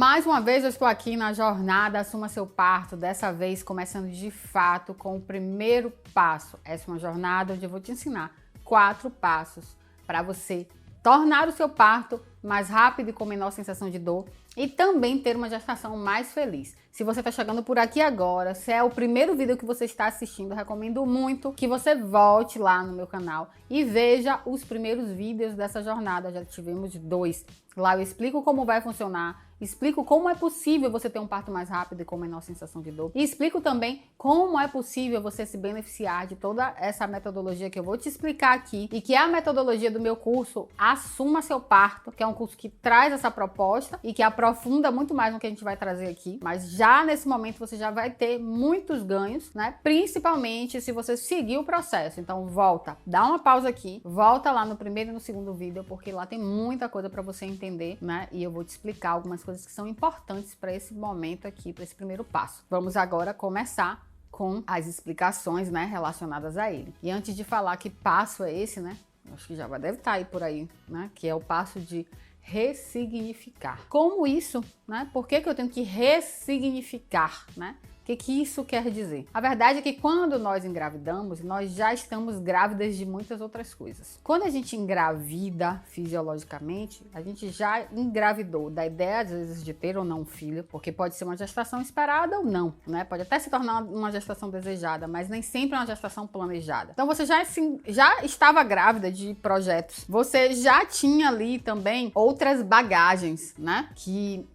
Mais uma vez eu estou aqui na jornada Assuma Seu Parto, dessa vez começando de fato com o primeiro passo. Essa é uma jornada onde eu vou te ensinar 4 passos para você tornar o seu parto mais rápido e com menor sensação de dor e também ter uma gestação mais feliz. Se você está chegando por aqui agora, se é o primeiro vídeo que você está assistindo, eu recomendo muito que você volte lá no meu canal e veja os primeiros vídeos dessa jornada. Já tivemos 2. Lá eu explico como vai funcionar, explico como é possível você ter um parto mais rápido e com menor sensação de dor. E explico também como é possível você se beneficiar de toda essa metodologia que eu vou te explicar aqui e que é a metodologia do meu curso Assuma Seu Parto, que é um curso que traz essa proposta e que aprofunda muito mais no que a gente vai trazer aqui. Mas já nesse momento você já vai ter muitos ganhos, né? Principalmente se você seguir o processo. Então volta, dá uma pausa aqui, volta lá no primeiro e no segundo vídeo, porque lá tem muita coisa para você entender, né? E eu vou te explicar algumas coisas que são importantes para esse momento aqui, para esse primeiro passo. Vamos agora começar com as explicações, né, relacionadas a ele. E antes de falar que passo é esse, né? Acho que já deve estar aí por aí, né? Que é o passo de ressignificar. Como isso, né? Por que eu tenho que ressignificar, né? O que isso quer dizer? A verdade é que quando nós engravidamos, nós já estamos grávidas de muitas outras coisas. Quando a gente engravida fisiologicamente, a gente já engravidou da ideia, às vezes, de ter ou não um filho, porque pode ser uma gestação esperada ou não, né? Pode até se tornar uma gestação desejada, mas nem sempre é uma gestação planejada. Então você já estava grávida de projetos. Você já tinha ali também outras bagagens, né? Que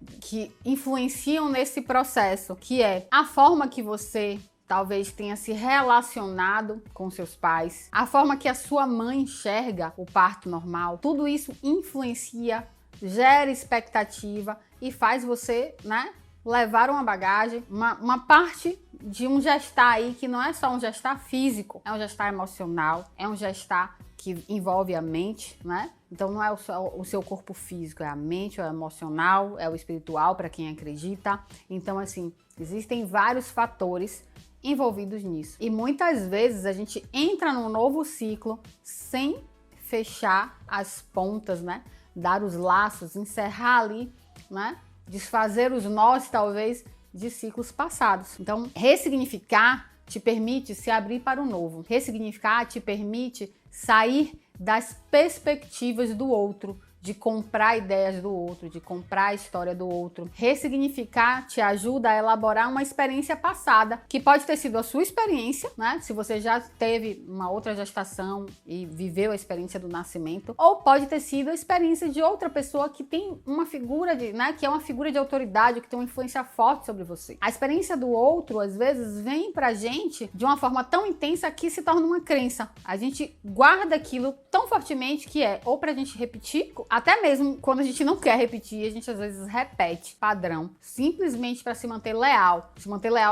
influenciam nesse processo, que é a forma que você talvez tenha se relacionado com seus pais, a forma que a sua mãe enxerga o parto normal, tudo isso influencia, gera expectativa e faz você, né, levar uma bagagem, uma parte de um gestar aí que não é só um gestar físico, é um gestar emocional, é um gestar que envolve a mente, né? Então não é o seu corpo físico, é a mente, é o emocional, é o espiritual para quem acredita. Então assim, existem vários fatores envolvidos nisso. E muitas vezes a gente entra num novo ciclo sem fechar as pontas, né? Dar os laços, encerrar ali, né? Desfazer os nós, talvez, de ciclos passados. Então, ressignificar te permite se abrir para o novo. Ressignificar te permite sair das perspectivas do outro, de comprar ideias do outro, de comprar a história do outro. Ressignificar te ajuda a elaborar uma experiência passada, que pode ter sido a sua experiência, né? Se você já teve uma outra gestação e viveu a experiência do nascimento, ou pode ter sido a experiência de outra pessoa que tem uma figura de, né, que é uma figura de autoridade, que tem uma influência forte sobre você. A experiência do outro, às vezes, vem pra gente de uma forma tão intensa que se torna uma crença. A gente guarda aquilo tão fortemente que é ou pra gente repetir, até mesmo quando a gente não quer repetir, a gente às vezes repete padrão, simplesmente para se manter leal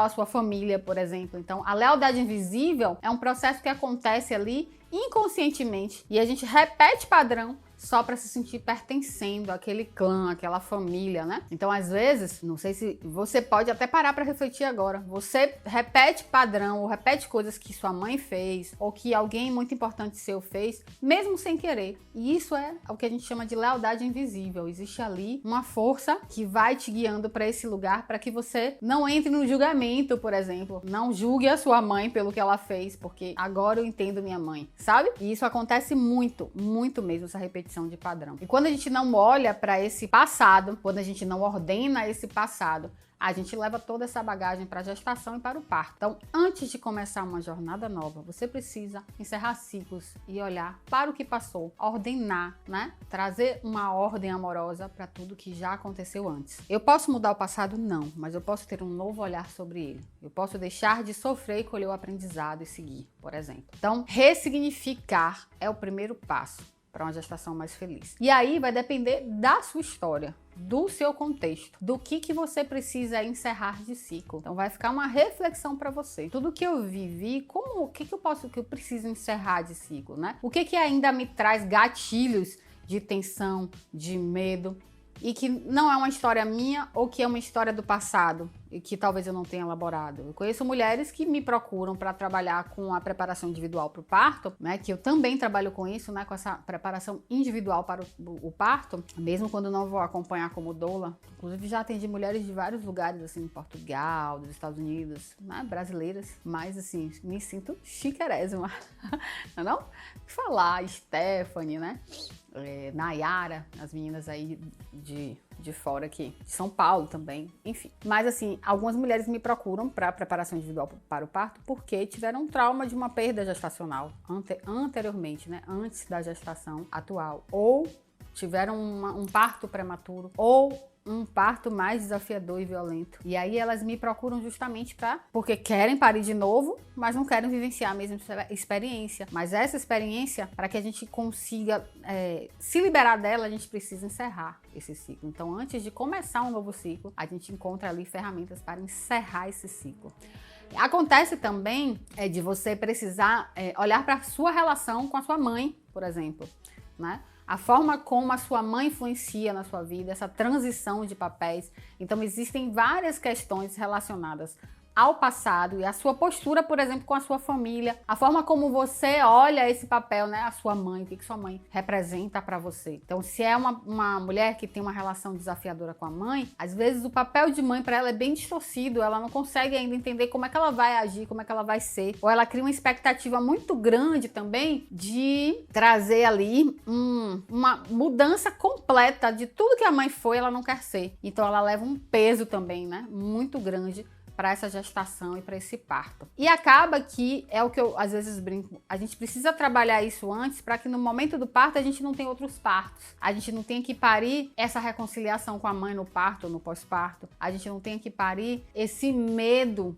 à sua família, por exemplo. Então, a lealdade invisível é um processo que acontece ali inconscientemente e a gente repete padrão só para se sentir pertencendo àquele clã, àquela família, né? Então, às vezes, não sei se você pode até parar para refletir agora. Você repete padrão ou repete coisas que sua mãe fez ou que alguém muito importante seu fez, mesmo sem querer. E isso é o que a gente chama de lealdade invisível. Existe ali uma força que vai te guiando para esse lugar para que você não entre no julgamento, por exemplo. Não julgue a sua mãe pelo que ela fez, porque agora eu entendo minha mãe, sabe? E isso acontece muito, muito mesmo, essa repetição de padrão. E quando a gente não olha para esse passado, quando a gente não ordena esse passado, a gente leva toda essa bagagem para a gestação e para o parto. Então, antes de começar uma jornada nova, você precisa encerrar ciclos e olhar para o que passou, ordenar, né? Trazer uma ordem amorosa para tudo que já aconteceu antes. Eu posso mudar o passado? Não, mas eu posso ter um novo olhar sobre ele. Eu posso deixar de sofrer e colher o aprendizado e seguir, por exemplo. Então, ressignificar é o primeiro passo para uma gestação mais feliz. E aí vai depender da sua história, do seu contexto, do que você precisa encerrar de ciclo. Então vai ficar uma reflexão para você. Tudo que eu vivi, o que eu preciso encerrar de ciclo, né? O que ainda me traz gatilhos de tensão, de medo, e que não é uma história minha ou que é uma história do passado e que talvez eu não tenha elaborado. Eu conheço mulheres que me procuram para trabalhar com a preparação individual para o parto, né, que eu também trabalho com isso, né, com essa preparação individual para o parto, mesmo quando não vou acompanhar como doula. Inclusive já atendi mulheres de vários lugares, assim, Portugal, dos Estados Unidos, né, brasileiras, mas assim, me sinto chiquerésima, não? Falar, Stephanie, né? Nayara, as meninas aí de fora aqui, de São Paulo também, enfim. Mas assim, algumas mulheres me procuram para preparação individual para o parto porque tiveram um trauma de uma perda gestacional anteriormente, né, antes da gestação atual, ou tiveram um parto prematuro, ou um parto mais desafiador e violento. E aí elas me procuram justamente porque querem parir de novo, mas não querem vivenciar a mesma experiência. Mas essa experiência, para que a gente consiga se liberar dela, a gente precisa encerrar esse ciclo. Então, antes de começar um novo ciclo, a gente encontra ali ferramentas para encerrar esse ciclo. Acontece também de você precisar olhar para a sua relação com a sua mãe, por exemplo, né? A forma como a sua mãe influencia na sua vida, essa transição de papéis. Então, existem várias questões relacionadas ao passado e a sua postura, por exemplo, com a sua família, a forma como você olha esse papel, né? A sua mãe, o que sua mãe representa para você. Então, se é uma mulher que tem uma relação desafiadora com a mãe, às vezes o papel de mãe para ela é bem distorcido, ela não consegue ainda entender como é que ela vai agir, como é que ela vai ser, ou ela cria uma expectativa muito grande também de trazer ali uma mudança completa de tudo que a mãe foi, ela não quer ser. Então, ela leva um peso também, né? Muito grande para essa gestação e para esse parto. E acaba que, é o que eu às vezes brinco, a gente precisa trabalhar isso antes para que no momento do parto a gente não tenha outros partos. A gente não tenha que parir essa reconciliação com a mãe no parto ou no pós-parto. A gente não tenha que parir esse medo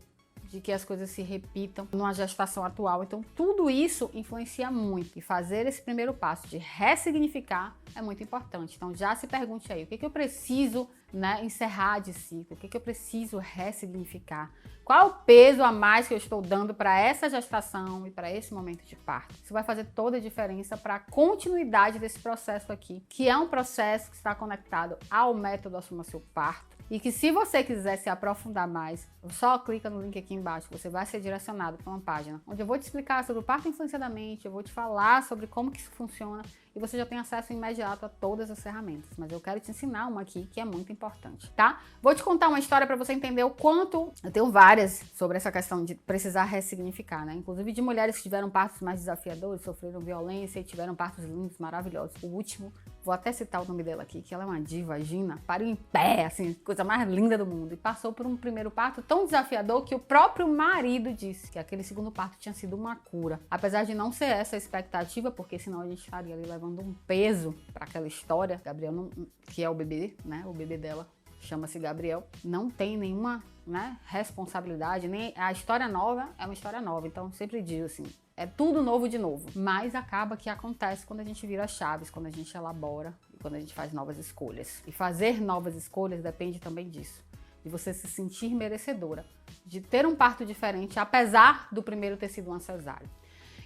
de que as coisas se repitam numa gestação atual. Então, tudo isso influencia muito. E fazer esse primeiro passo de ressignificar é muito importante. Então, já se pergunte aí, o que eu preciso, né, encerrar de ciclo? O que eu preciso ressignificar? Qual o peso a mais que eu estou dando para essa gestação e para esse momento de parto? Isso vai fazer toda a diferença para a continuidade desse processo aqui, que é um processo que está conectado ao método Assuma Seu Parto. E que se você quiser se aprofundar mais, só clica no link aqui embaixo, você vai ser direcionado para uma página onde eu vou te explicar sobre o parto influência da mente, eu vou te falar sobre como que isso funciona e você já tem acesso imediato a todas as ferramentas. Mas eu quero te ensinar uma aqui que é muito importante, tá? Vou te contar uma história para você entender o quanto... Eu tenho várias sobre essa questão de precisar ressignificar, né? Inclusive de mulheres que tiveram partos mais desafiadores, sofreram violência e tiveram partos lindos, maravilhosos. O último, vou até citar o nome dela aqui, que ela é uma diva, Gina, pariu em pé, assim, coisa mais linda do mundo. E passou por um primeiro parto tão desafiador que o próprio marido disse que aquele segundo parto tinha sido uma cura. Apesar de não ser essa a expectativa, porque senão a gente estaria ali levando um peso para aquela história. Gabriel, não, que é o bebê, né? O bebê dela chama-se Gabriel. Não tem nenhuma, né, responsabilidade, nem a história nova é uma história nova. Então, sempre digo assim, é tudo novo de novo. Mas acaba que acontece quando a gente vira chaves, quando a gente elabora e quando a gente faz novas escolhas. E fazer novas escolhas depende também disso. De você se sentir merecedora, de ter um parto diferente, apesar do primeiro ter sido uma cesárea.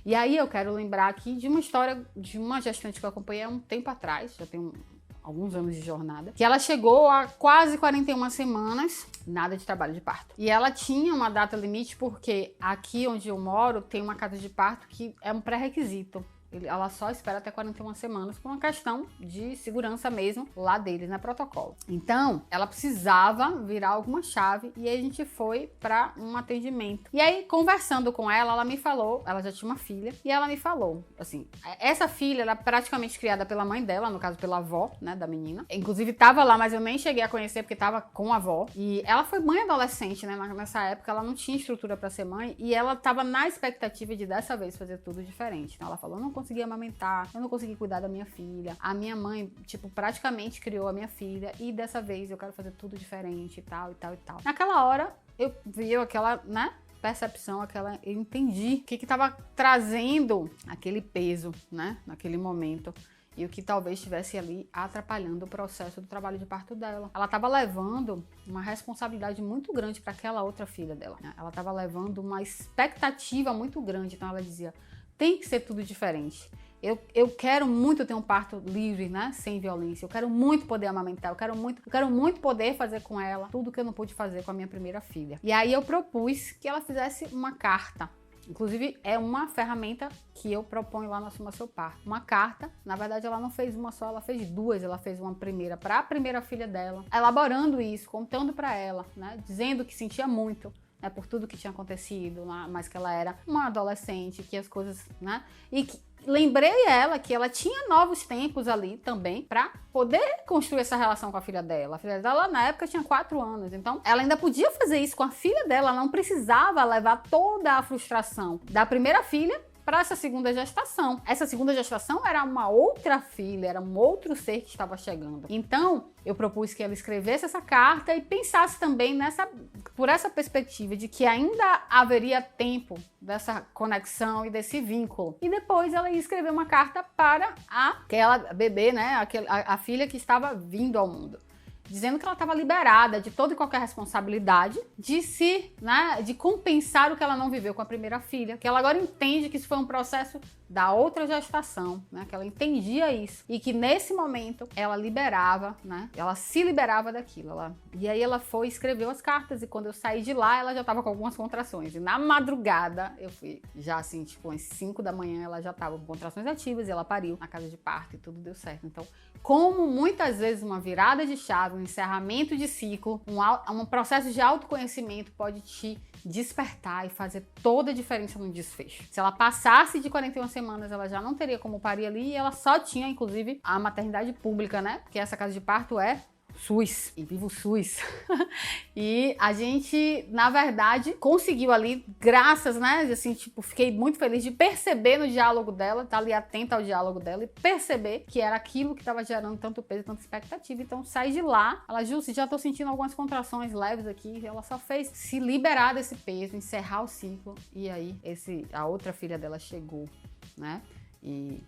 E aí eu quero lembrar aqui de uma história de uma gestante que eu acompanhei há um tempo atrás, já tem alguns anos de jornada, que ela chegou a quase 41 semanas, nada de trabalho de parto. E ela tinha uma data limite porque aqui onde eu moro tem uma casa de parto que é um pré-requisito. Ela só espera até 41 semanas por uma questão de segurança mesmo lá deles, né, protocolo. Então, ela precisava virar alguma chave e aí a gente foi para um atendimento. E aí, conversando com ela, ela me falou, ela já tinha uma filha, e ela me falou, assim, essa filha era praticamente criada pela mãe dela, no caso pela avó, né, da menina. Inclusive tava lá, mas eu nem cheguei a conhecer porque tava com a avó. E ela foi mãe adolescente, né, nessa época ela não tinha estrutura para ser mãe e ela tava na expectativa de dessa vez fazer tudo diferente. Então ela falou, não consegui amamentar, eu não consegui cuidar da minha filha. A minha mãe, tipo, praticamente criou a minha filha e dessa vez eu quero fazer tudo diferente e tal, e tal, e tal. Naquela hora, eu vi aquela, né, percepção, eu entendi o que tava trazendo aquele peso, né, naquele momento. E o que talvez estivesse ali atrapalhando o processo do trabalho de parto dela. Ela estava levando uma responsabilidade muito grande para aquela outra filha dela, né? Ela estava levando uma expectativa muito grande. Então ela dizia, tem que ser tudo diferente. Eu quero muito ter um parto livre, né? Sem violência. Eu quero muito poder amamentar. Eu quero muito poder fazer com ela tudo que eu não pude fazer com a minha primeira filha. E aí eu propus que ela fizesse uma carta. Inclusive, é uma ferramenta que eu proponho lá no Assuma Seu Parto. Uma carta, na verdade, ela não fez uma só, ela fez duas. Ela fez uma primeira para a primeira filha dela, elaborando isso, contando para ela, né? Dizendo que sentia muito, né, por tudo que tinha acontecido, mas que ela era uma adolescente, que as coisas, né? E que lembrei ela que ela tinha novos tempos ali também para poder construir essa relação com a filha dela. A filha dela na época tinha 4 anos, então ela ainda podia fazer isso com a filha dela, ela não precisava levar toda a frustração da primeira filha para essa segunda gestação. Essa segunda gestação era uma outra filha, era um outro ser que estava chegando. Então, eu propus que ela escrevesse essa carta e pensasse também por essa perspectiva de que ainda haveria tempo dessa conexão e desse vínculo. E depois ela ia escrever uma carta para aquela bebê, né, a filha que estava vindo ao mundo, dizendo que ela estava liberada de toda e qualquer responsabilidade de compensar o que ela não viveu com a primeira filha, que ela agora entende que isso foi um processo da outra gestação, né, que ela entendia isso e que nesse momento ela liberava, né, ela se liberava daquilo. E aí ela foi e escreveu as cartas e quando eu saí de lá ela já estava com algumas contrações e na madrugada eu fui já assim, tipo às 5 da manhã ela já estava com contrações ativas e ela pariu na casa de parto e tudo deu certo. Então, como muitas vezes uma virada de chave, um encerramento de ciclo, um processo de autoconhecimento pode te despertar e fazer toda a diferença no desfecho. Se ela passasse de 41 semanas, ela já não teria como parir ali e ela só tinha, inclusive, a maternidade pública, né? Porque essa casa de parto é SUS, e viva o SUS. E a gente, na verdade, conseguiu ali, graças, né, assim, tipo, fiquei muito feliz de perceber no diálogo dela, tá ali atenta ao diálogo dela e perceber que era aquilo que estava gerando tanto peso, tanta expectativa. Então, saí de lá, ela, Jussi, já tô sentindo algumas contrações leves aqui, ela só fez se liberar desse peso, encerrar o ciclo, e aí a outra filha dela chegou, né, e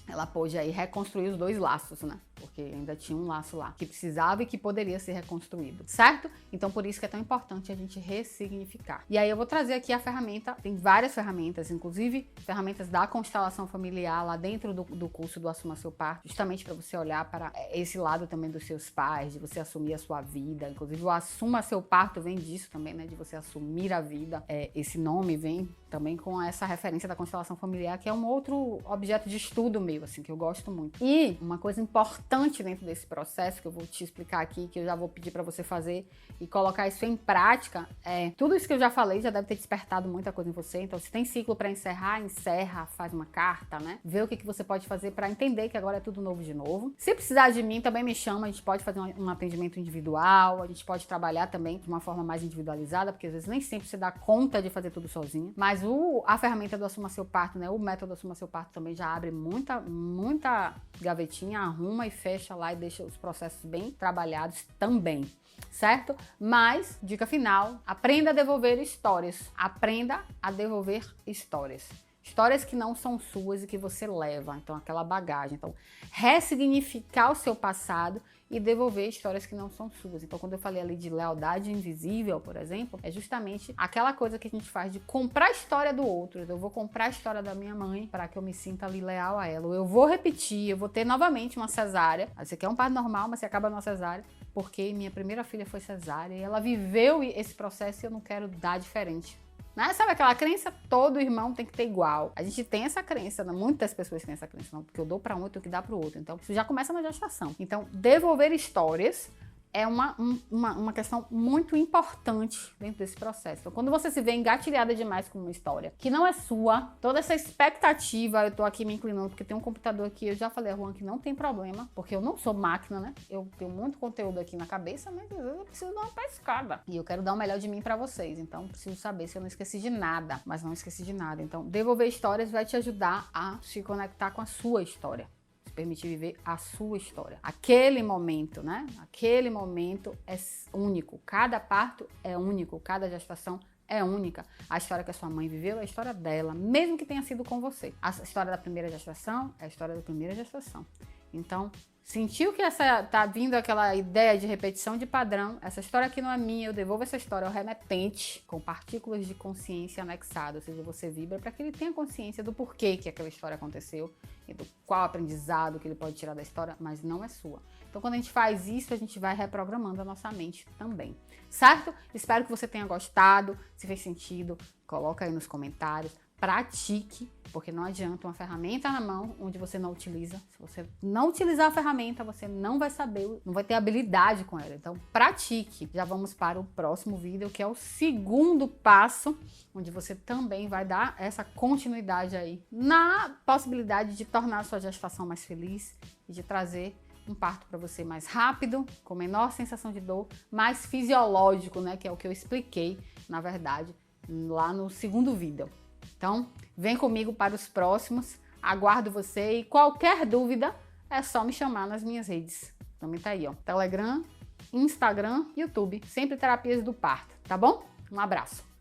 ela pôde aí reconstruir os 2 laços, né? Porque ainda tinha um laço lá que precisava e que poderia ser reconstruído, certo? Então, por isso que é tão importante a gente ressignificar. E aí eu vou trazer aqui a ferramenta, tem várias ferramentas, inclusive ferramentas da constelação familiar lá dentro do curso do Assuma Seu Parto, justamente para você olhar para esse lado também dos seus pais, de você assumir a sua vida. Inclusive, o Assuma Seu Parto vem disso também, né? De você assumir a vida. Esse nome vem também com essa referência da constelação familiar, que é um outro objeto de estudo meu, assim, que eu gosto muito. E uma coisa importante dentro desse processo, que eu vou te explicar aqui, que eu já vou pedir para você fazer e colocar isso em prática, tudo isso que eu já falei já deve ter despertado muita coisa em você. Então, se tem ciclo para encerrar, encerra, faz uma carta, né? Vê o que você pode fazer para entender que agora é tudo novo de novo. Se precisar de mim, também me chama, a gente pode fazer um atendimento individual, a gente pode trabalhar também de uma forma mais individualizada, porque às vezes nem sempre você dá conta de fazer tudo sozinha. Mas a ferramenta do Assuma Seu Parto, né? O método Assuma Seu Parto também já abre muita gavetinha, arruma e fecha lá e deixa os processos bem trabalhados também, certo? Mas, dica final, aprenda a devolver histórias. Aprenda a devolver histórias. Histórias que não são suas e que você leva, então aquela bagagem. Então, ressignificar o seu passado e devolver histórias que não são suas. Então, quando eu falei ali de lealdade invisível, por exemplo, é justamente aquela coisa que a gente faz de comprar a história do outro. Eu vou comprar a história da minha mãe para que eu me sinta ali leal a ela. Ou eu vou repetir, eu vou ter novamente uma cesárea. Você quer um parto normal, mas você acaba numa cesárea, porque minha primeira filha foi cesárea e ela viveu esse processo e eu não quero dar diferente. Né? Sabe aquela crença? Todo irmão tem que ter igual. A gente tem essa crença, né? Muitas pessoas têm essa crença, não, porque eu dou para um, eu tenho que dar para o outro. Então, isso já começa na gestação. Então, devolver histórias é uma questão muito importante dentro desse processo. Então, quando você se vê engatilhada demais com uma história que não é sua, toda essa expectativa, eu tô aqui me inclinando porque tem um computador aqui, eu já falei a Juan que não tem problema, porque eu não sou máquina, né? Eu tenho muito conteúdo aqui na cabeça, mas às vezes eu preciso dar uma pescada. E eu quero dar o melhor de mim pra vocês, então preciso saber se eu não esqueci de nada, mas não esqueci de nada. Então, devolver histórias vai te ajudar a se conectar com a sua história. Permitir viver a sua história. Aquele momento, né? Aquele momento é único. Cada parto é único, cada gestação é única. A história que a sua mãe viveu é a história dela, mesmo que tenha sido com você. A história da primeira gestação é a história da primeira gestação. Então, Sentiu que tá vindo aquela ideia de repetição de padrão, essa história aqui não é minha, eu devolvo essa história ao remetente com partículas de consciência anexadas, ou seja, você vibra para que ele tenha consciência do porquê que aquela história aconteceu e do qual aprendizado que ele pode tirar da história, mas não é sua. Então, quando a gente faz isso, a gente vai reprogramando a nossa mente também, certo? Espero que você tenha gostado, se fez sentido, coloca aí nos comentários. Pratique, porque não adianta uma ferramenta na mão onde você não utiliza. Se você não utilizar a ferramenta, você não vai saber, não vai ter habilidade com ela. Então, pratique. Já vamos para o próximo vídeo, que é o segundo passo, onde você também vai dar essa continuidade aí na possibilidade de tornar a sua gestação mais feliz e de trazer um parto para você mais rápido, com menor sensação de dor, mais fisiológico, né? Que é o que eu expliquei, na verdade, lá no segundo vídeo. Então, vem comigo para os próximos, aguardo você e qualquer dúvida é só me chamar nas minhas redes. Também tá aí, ó, Telegram, Instagram, YouTube, sempre Terapias do Parto, tá bom? Um abraço!